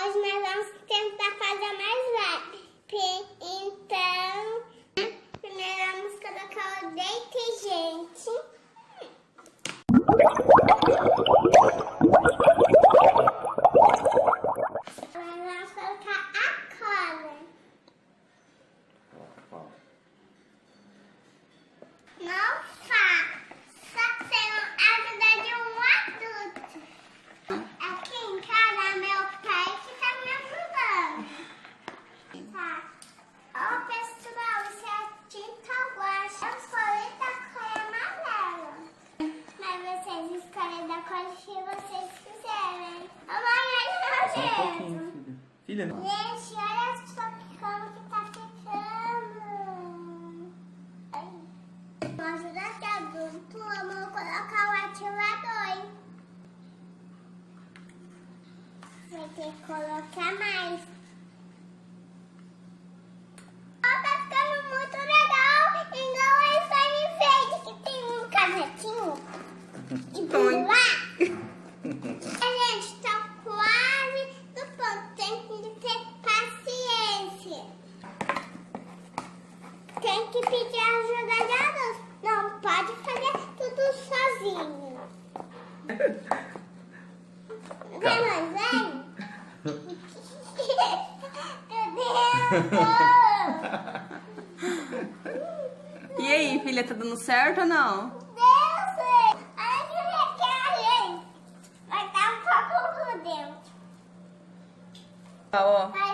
Hoje nós vamos tentar fazer mais rápido. Então, primeiro vamos colocar o detergente. Agora vamos colocar a cola. Não faça sem a ajuda de um adulto. Aqui em casa, meu pai que tá me ajudando. Tá. Ó, pessoal, isso é a tinta guache. Eu escolhi da cor amarela. Mas vocês escolhem da cor que vocês quiserem. Amanhã de jeito. Filha, Gente, olha só como que tá ficando. Com a ajuda de adulto, vamos colocar o ativador. Vai ter que colocar mais. Ó, tá ficando muito legal. Igual a slime verde, que tem um cavetinho de pular. A gente tá quase no ponto. Tem que ter paciência. Tem que pedir ajuda de adultos. Não pode fazer tudo sozinho. Vem, mãe, vem. Meu Deus! E aí, filha, tá dando certo ou não? Deus! Olha que legal, gente. Vai dar um pouco por dentro. Ó. Vai